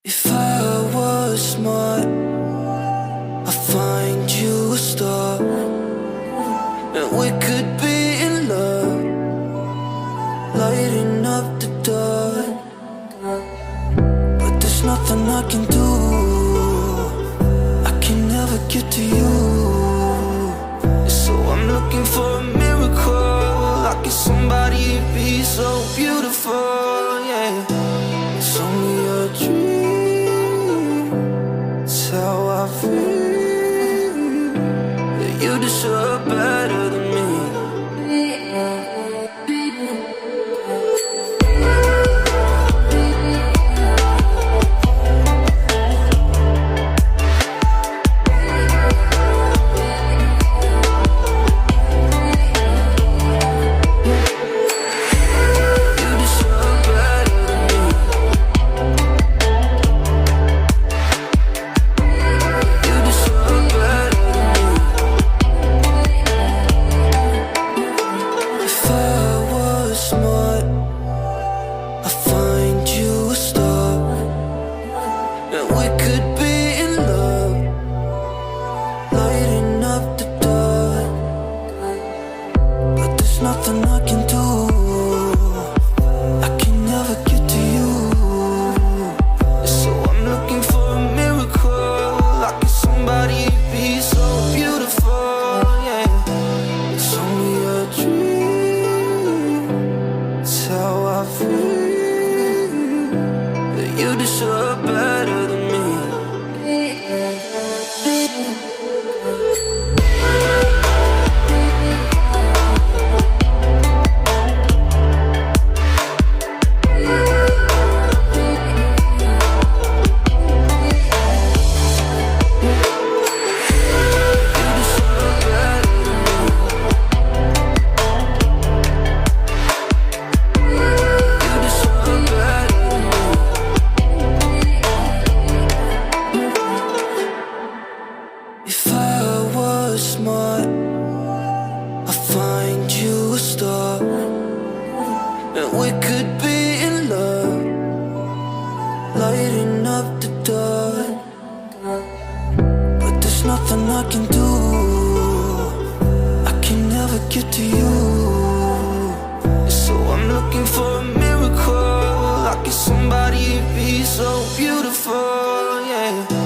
If I was smart, I'd find you a star, and we could be in love, lighting up the dark. But there's nothing I can do, I can never get to you. So I'm looking for a miracle, like it's somebody be so beautiful, yeah. It's only a dream, it's how I feel, that you deserve better than me. Nothing I can do, I can never get to you. So I'm looking for a miracle, like it's somebody be so beautiful, yeah. It's only a dream, it's how I feel, that you deserve better than me. If I was smart, I'd find you a star, and we could be in love, lighting up the dark. But there's nothing I can do, I can never get to you. So I'm looking for a miracle, like it's somebody be so beautiful, yeah.